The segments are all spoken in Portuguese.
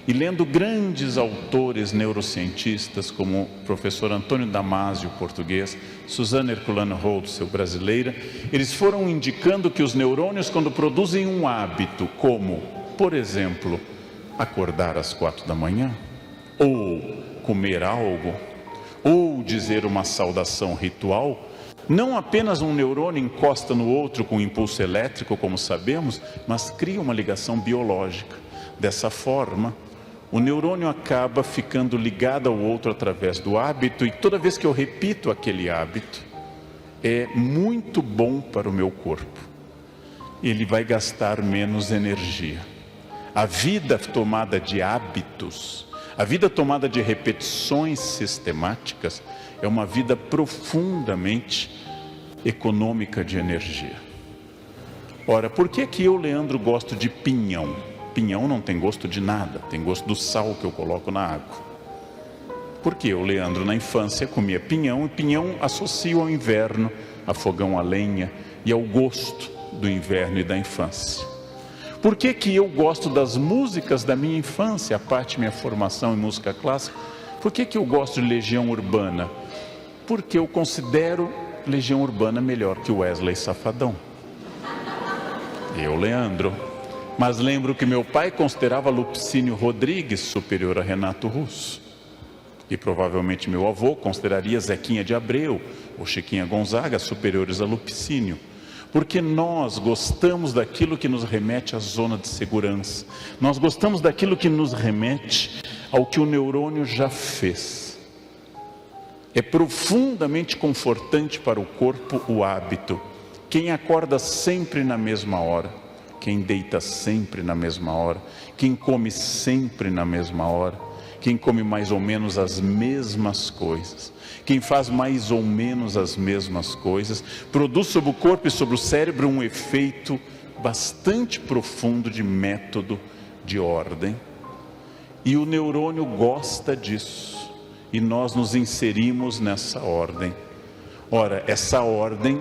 E lendo grandes autores neurocientistas, como o professor Antônio Damasio, português, Suzana Herculano Holtz, brasileira, eles foram indicando que os neurônios, quando produzem um hábito, como, por exemplo, acordar às 4 da manhã, ou comer algo, ou dizer uma saudação ritual, não apenas um neurônio encosta no outro com impulso elétrico, como sabemos, mas cria uma ligação biológica. Dessa forma, o neurônio acaba ficando ligado ao outro através do hábito, e toda vez que eu repito aquele hábito, é muito bom para o meu corpo. Ele vai gastar menos energia. A vida tomada de hábitos, a vida tomada de repetições sistemáticas, é uma vida profundamente econômica de energia. Ora, por que eu, Leandro, gosto de pinhão? Pinhão não tem gosto de nada, tem gosto do sal que eu coloco na água. Porque eu, Leandro, na infância comia pinhão, e pinhão associo ao inverno, a fogão a lenha e ao gosto do inverno e da infância. Por que eu gosto das músicas da minha infância, a parte da minha formação em música clássica? Por que eu gosto de Legião Urbana? Porque eu considero Legião Urbana melhor que Wesley Safadão. Eu, Leandro. Mas lembro que meu pai considerava Lupicínio Rodrigues superior a Renato Russo. E provavelmente meu avô consideraria Zequinha de Abreu ou Chiquinha Gonzaga superiores a Lupicínio. Porque nós gostamos daquilo que nos remete à zona de segurança. Nós gostamos daquilo que nos remete ao que o neurônio já fez. É profundamente confortante para o corpo o hábito. Quem acorda sempre na mesma hora, quem deita sempre na mesma hora, quem come sempre na mesma hora, quem come mais ou menos as mesmas coisas, quem faz mais ou menos as mesmas coisas, produz sobre o corpo e sobre o cérebro um efeito bastante profundo de método, de ordem. E o neurônio gosta disso. E nós nos inserimos nessa ordem. Ora, essa ordem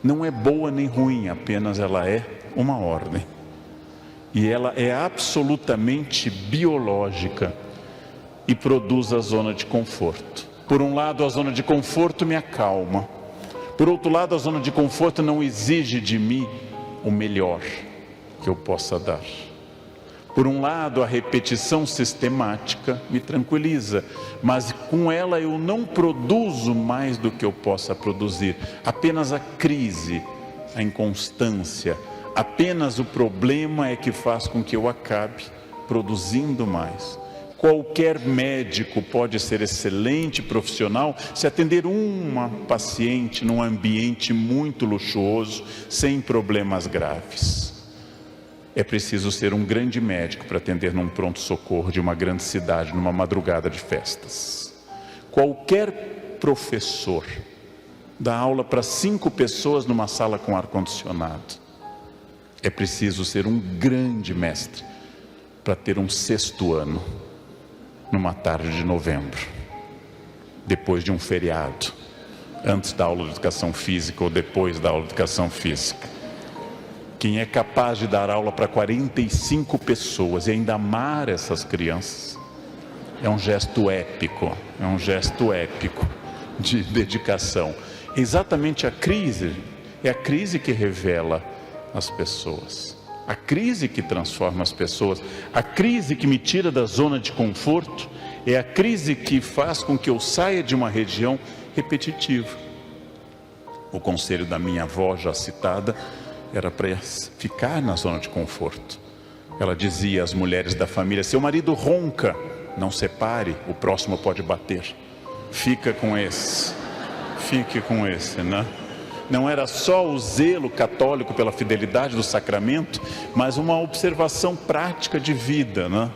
não é boa nem ruim, apenas ela é uma ordem. E ela é absolutamente biológica e produz a zona de conforto. Por um lado, a zona de conforto me acalma. Por outro lado, a zona de conforto não exige de mim o melhor que eu possa dar. Por um lado, a repetição sistemática me tranquiliza, mas com ela eu não produzo mais do que eu possa produzir. Apenas a crise, a inconstância, apenas o problema é que faz com que eu acabe produzindo mais. Qualquer médico pode ser excelente profissional se atender uma paciente num ambiente muito luxuoso, sem problemas graves. É preciso ser um grande médico para atender num pronto-socorro de uma grande cidade, numa madrugada de festas. Qualquer professor dá aula para 5 pessoas numa sala com ar-condicionado. É preciso ser um grande mestre para ter um 6º ano, numa tarde de novembro, depois de um feriado, antes da aula de educação física ou depois da aula de educação física. Quem é capaz de dar aula para 45 pessoas e ainda amar essas crianças, é um gesto épico de dedicação. Exatamente a crise, é a crise que revela as pessoas, a crise que transforma as pessoas, a crise que me tira da zona de conforto, é a crise que faz com que eu saia de uma região repetitiva. O conselho da minha avó, já citada, era para ficar na zona de conforto. Ela dizia às mulheres da família: seu marido ronca, não separe, o próximo pode bater. Fique com esse, né? Não era só o zelo católico pela fidelidade do sacramento, mas uma observação prática de vida, né?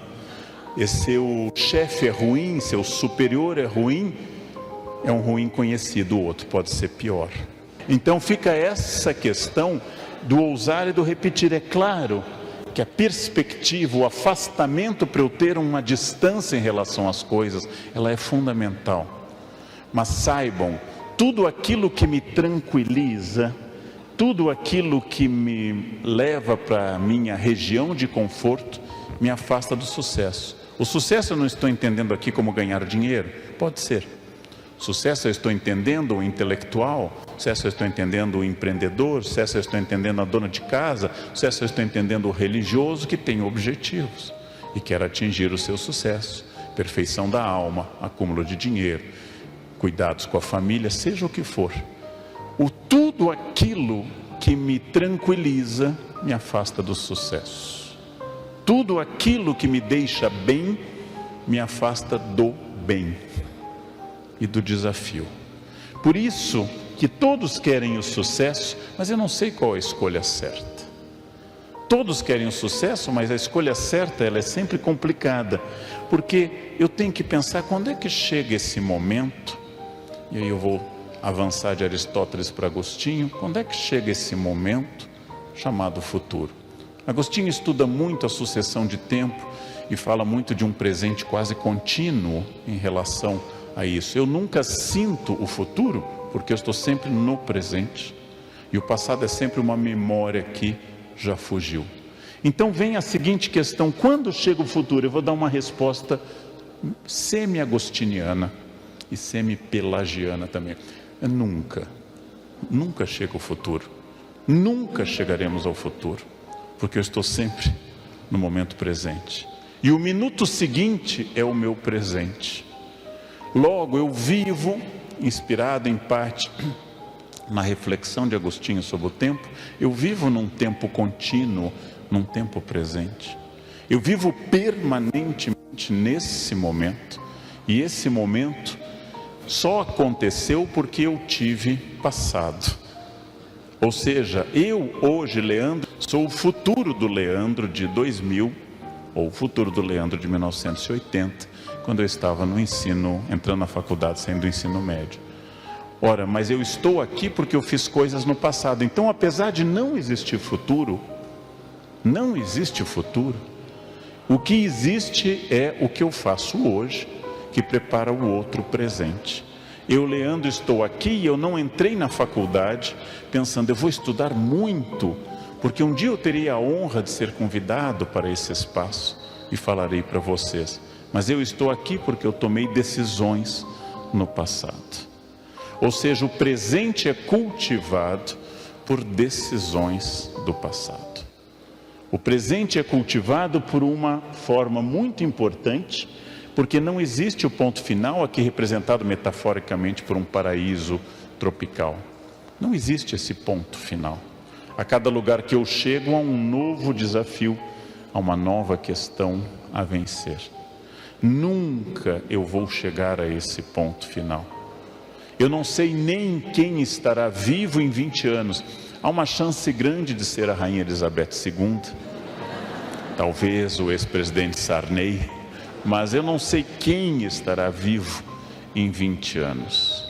E seu chefe é ruim, seu superior é ruim, é um ruim conhecido, o outro pode ser pior. Então fica essa questão do ousar e do repetir. É claro que a perspectiva, o afastamento para eu ter uma distância em relação às coisas, ela é fundamental. Mas saibam, tudo aquilo que me tranquiliza, tudo aquilo que me leva para a minha região de conforto, me afasta do sucesso. O sucesso eu não estou entendendo aqui como ganhar dinheiro, pode ser. Sucesso eu estou entendendo o intelectual, sucesso eu estou entendendo o empreendedor, sucesso eu estou entendendo a dona de casa, sucesso eu estou entendendo o religioso que tem objetivos e quer atingir o seu sucesso, perfeição da alma, acúmulo de dinheiro, cuidados com a família, seja o que for. Tudo aquilo que me tranquiliza me afasta do sucesso. Tudo aquilo que me deixa bem me afasta do bem e do desafio. Por isso que todos querem o sucesso, mas eu não sei qual a escolha certa. Todos querem o sucesso, mas a escolha certa ela é sempre complicada, porque eu tenho que pensar quando é que chega esse momento, e aí eu vou avançar de Aristóteles para Agostinho, quando é que chega esse momento chamado futuro. Agostinho estuda muito a sucessão de tempo e fala muito de um presente quase contínuo em relação a isso. Eu nunca sinto o futuro, porque eu estou sempre no presente, e o passado é sempre uma memória que já fugiu. Então vem a seguinte questão: quando chega o futuro? Eu vou dar uma resposta semi-agostiniana e semi-pelagiana também. Nunca chega o futuro. Nunca chegaremos ao futuro, porque eu estou sempre no momento presente. E o minuto seguinte é o meu presente. Logo, eu vivo, inspirado em parte na reflexão de Agostinho sobre o tempo, eu vivo num tempo contínuo, num tempo presente. Eu vivo permanentemente nesse momento. E esse momento só aconteceu porque eu tive passado. Ou seja, eu hoje, Leandro, sou o futuro do Leandro de 2000, ou o futuro do Leandro de 1980, quando eu estava no ensino, entrando na faculdade, saindo do ensino médio. Ora, mas eu estou aqui porque eu fiz coisas no passado. Então, apesar de não existir futuro, não existe futuro. O que existe é o que eu faço hoje, que prepara o outro presente. Eu, Leandro, estou aqui e eu não entrei na faculdade pensando, eu vou estudar muito, porque um dia eu teria a honra de ser convidado para esse espaço e falarei para vocês. Mas eu estou aqui porque eu tomei decisões no passado. Ou seja, o presente é cultivado por decisões do passado. O presente é cultivado por uma forma muito importante, porque não existe o ponto final, aqui representado metaforicamente por um paraíso tropical. Não existe esse ponto final. A cada lugar que eu chego há um novo desafio, há uma nova questão a vencer. Nunca eu vou chegar a esse ponto final. Eu não sei nem quem estará vivo em 20 anos. Há uma chance grande de ser a Rainha Elizabeth II, talvez o ex-presidente Sarney, mas eu não sei quem estará vivo em 20 anos.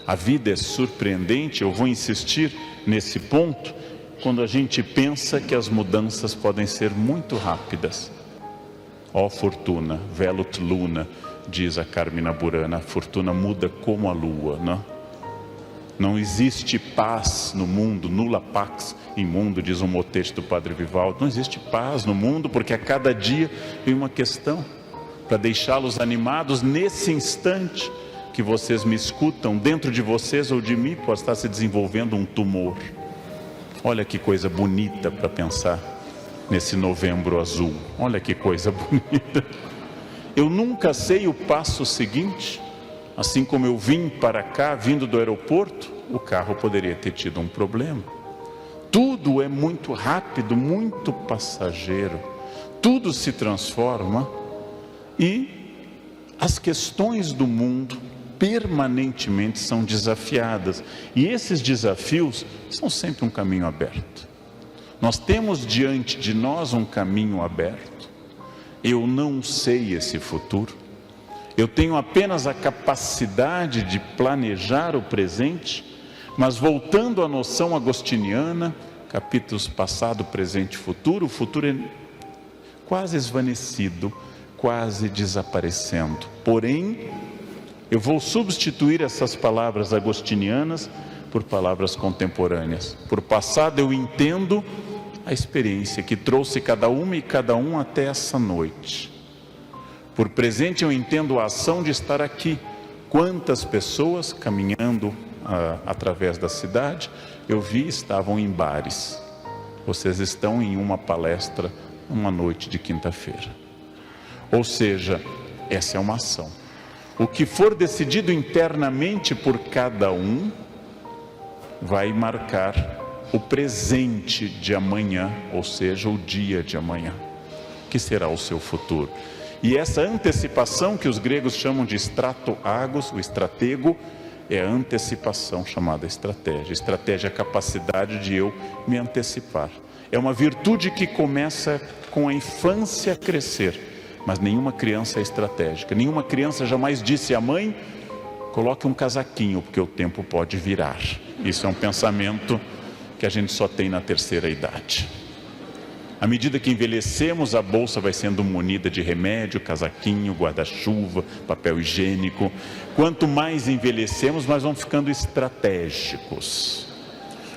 A vida é surpreendente, eu vou insistir nesse ponto, quando a gente pensa que as mudanças podem ser muito rápidas. Ó fortuna, velut luna, diz a Carmina Burana, a fortuna muda como a lua, não? Não existe paz no mundo, nulla pax in mundo, diz um motete do Padre Vivaldo. Não existe paz no mundo, porque a cada dia vem uma questão para deixá-los animados. Nesse instante que vocês me escutam, dentro de vocês ou de mim pode estar se desenvolvendo um tumor. Olha que coisa bonita para pensar nesse novembro azul. Olha que coisa bonita. Eu nunca sei o passo seguinte. Assim como eu vim para cá, vindo do aeroporto, o carro poderia ter tido um problema. Tudo é muito rápido, muito passageiro. Tudo se transforma e as questões do mundo permanentemente são desafiadas. E esses desafios são sempre um caminho aberto. Nós temos diante de nós um caminho aberto. Eu não sei esse futuro. Eu tenho apenas a capacidade de planejar o presente, mas voltando à noção agostiniana, capítulos passado, presente e futuro, o futuro é quase esvanecido, quase desaparecendo. Porém, eu vou substituir essas palavras agostinianas por palavras contemporâneas. Por passado eu entendo a experiência que trouxe cada uma e cada um até essa noite. Por presente eu entendo a ação de estar aqui. Quantas pessoas caminhando através da cidade, eu vi, estavam em bares. Vocês estão em uma palestra, uma noite de quinta-feira. Ou seja, essa é uma ação. O que for decidido internamente por cada um, vai marcar o presente de amanhã, ou seja, o dia de amanhã, que será o seu futuro. E essa antecipação que os gregos chamam de strato-agos, o estratego, é a antecipação chamada estratégia. Estratégia é a capacidade de eu me antecipar. É uma virtude que começa com a infância a crescer, mas nenhuma criança é estratégica. Nenhuma criança jamais disse à mãe: coloque um casaquinho, porque o tempo pode virar. Isso é um pensamento que a gente só tem na terceira idade. À medida que envelhecemos, a bolsa vai sendo munida de remédio, casaquinho, guarda-chuva, papel higiênico. Quanto mais envelhecemos, mais vamos ficando estratégicos.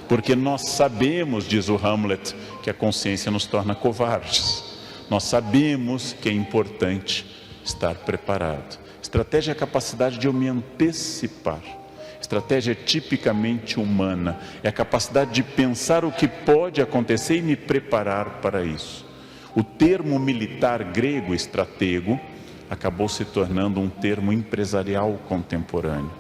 Porque nós sabemos, diz o Hamlet, que a consciência nos torna covardes. Nós sabemos que é importante estar preparado. Estratégia é a capacidade de eu me antecipar. Estratégia é tipicamente humana, é a capacidade de pensar o que pode acontecer e me preparar para isso. O termo militar grego, estratego, acabou se tornando um termo empresarial contemporâneo.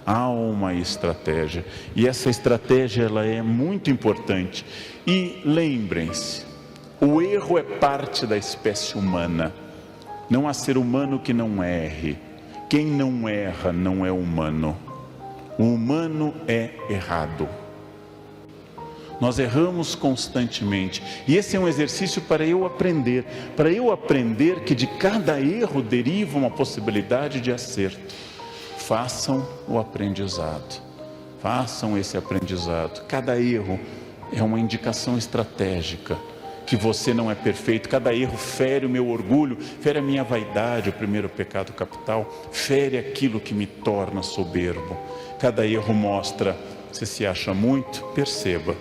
Há uma estratégia, e essa estratégia ela é muito importante. E lembrem-se, o erro é parte da espécie humana. Não há ser humano que não erre. Quem não erra não é humano. O humano é errado. Nós erramos constantemente. E esse é um exercício para eu aprender. Para eu aprender que de cada erro deriva uma possibilidade de acerto. Façam o aprendizado. Façam esse aprendizado. Cada erro é uma indicação estratégica. Que você não é perfeito. Cada erro fere o meu orgulho, fere a minha vaidade, o primeiro pecado capital, fere aquilo que me torna soberbo. Cada erro mostra, você se acha muito, perceba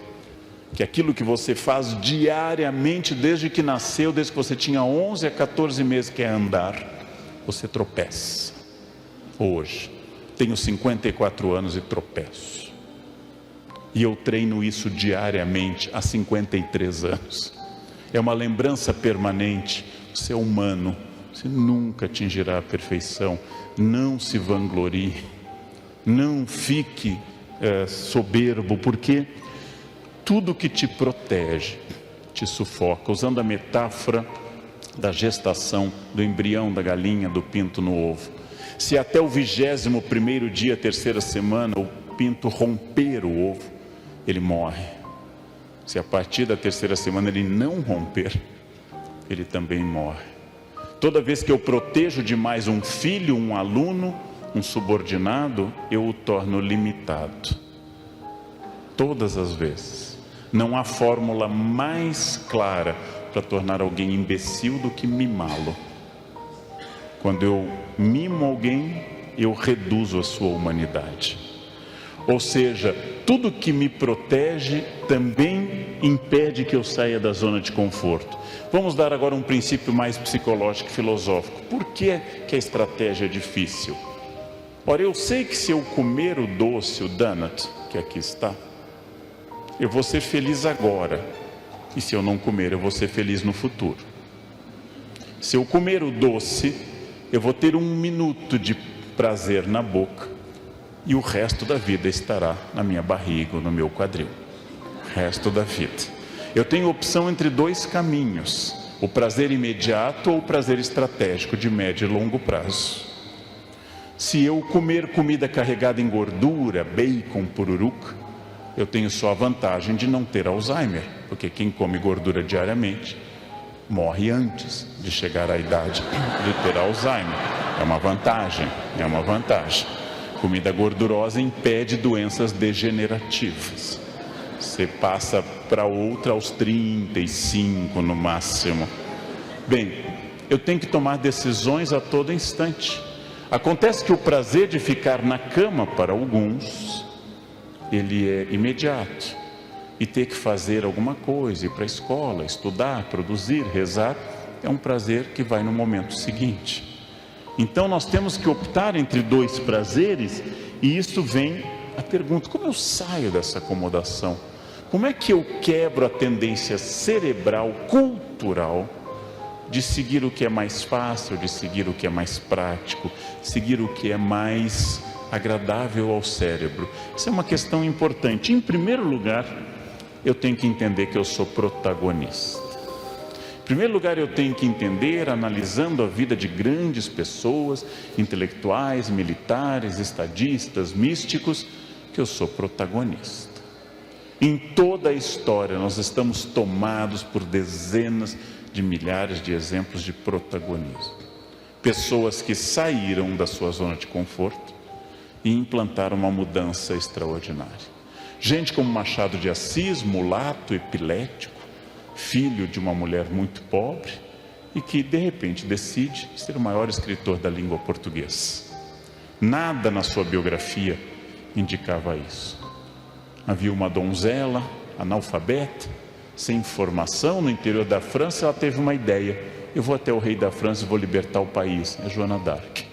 que aquilo que você faz diariamente, desde que nasceu, desde que você tinha 11 a 14 meses, que é andar, você tropeça. Hoje, tenho 54 anos e tropeço. E eu treino isso diariamente há 53 anos. É uma lembrança permanente. Você é humano, você nunca atingirá a perfeição. Não se vanglorie, não fique soberbo, porque tudo que te protege te sufoca. Usando a metáfora da gestação, do embrião, da galinha, do pinto no ovo. Se até o 21º dia, terceira semana, o pinto romper o ovo, ele morre. Se a partir da terceira semana ele não romper, ele também morre. Toda vez que eu protejo demais um filho, um aluno, um subordinado, eu o torno limitado. Todas as vezes. Não há fórmula mais clara para tornar alguém imbecil do que mimá-lo. Quando eu mimo alguém, eu reduzo a sua humanidade. Ou seja, tudo que me protege também impede que eu saia da zona de conforto. Vamos dar agora um princípio mais psicológico e filosófico. Por que a estratégia é difícil? Ora, eu sei que se eu comer o doce, o donut, que aqui está, eu vou ser feliz agora. E se eu não comer, eu vou ser feliz no futuro. Se eu comer o doce, eu vou ter 1 minuto de prazer na boca. E o resto da vida estará na minha barriga ou no meu quadril. O resto da vida. Eu tenho opção entre 2 caminhos. O prazer imediato ou o prazer estratégico de médio e longo prazo. Se eu comer comida carregada em gordura, bacon, pururuca, eu tenho só a vantagem de não ter Alzheimer. Porque quem come gordura diariamente morre antes de chegar à idade de ter Alzheimer. É uma vantagem, é uma vantagem. Comida gordurosa impede doenças degenerativas. Você passa para outra aos 35 no máximo. Bem, eu tenho que tomar decisões a todo instante. Acontece que o prazer de ficar na cama para alguns, ele é imediato. E ter que fazer alguma coisa, ir para a escola, estudar, produzir, rezar, é um prazer que vai no momento seguinte. Então nós temos que optar entre dois prazeres, e isso vem a pergunta: como eu saio dessa acomodação? Como é que eu quebro a tendência cerebral, cultural, de seguir o que é mais fácil, de seguir o que é mais prático, seguir o que é mais agradável ao cérebro? Isso é uma questão importante. Em primeiro lugar, eu tenho que entender que eu sou protagonista. Em primeiro lugar, eu tenho que entender, analisando a vida de grandes pessoas, intelectuais, militares, estadistas, místicos, que eu sou protagonista. Em toda a história, nós estamos tomados por dezenas de milhares de exemplos de protagonismo. Pessoas que saíram da sua zona de conforto e implantaram uma mudança extraordinária. Gente como Machado de Assis, mulato, epilético, filho de uma mulher muito pobre, e que de repente decide ser o maior escritor da língua portuguesa. Nada na sua biografia indicava isso. Havia uma donzela analfabeta, sem formação, no interior da França. Ela teve uma ideia: eu vou até o rei da França e vou libertar o país. É Joana d'Arc.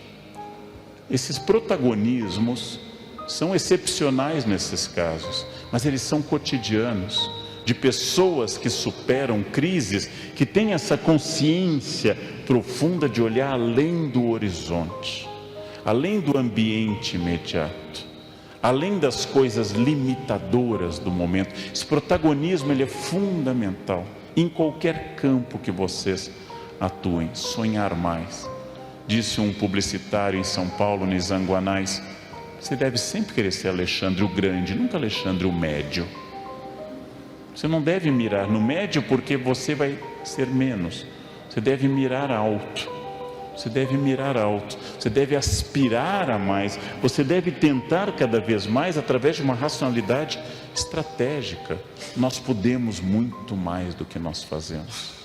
Esses protagonismos são excepcionais nesses casos, mas eles são cotidianos, de pessoas que superam crises, que têm essa consciência profunda de olhar além do horizonte, além do ambiente imediato, além das coisas limitadoras do momento. Esse protagonismo, ele é fundamental em qualquer campo que vocês atuem. Sonhar mais. Disse um publicitário em São Paulo, Nizanguanais: você deve sempre querer ser Alexandre o Grande, nunca Alexandre o Médio. Você não deve mirar no médio, porque você vai ser menos. Você deve mirar alto. Você deve mirar alto. Você deve aspirar a mais. Você deve tentar cada vez mais, através de uma racionalidade estratégica. Nós podemos muito mais do que nós fazemos.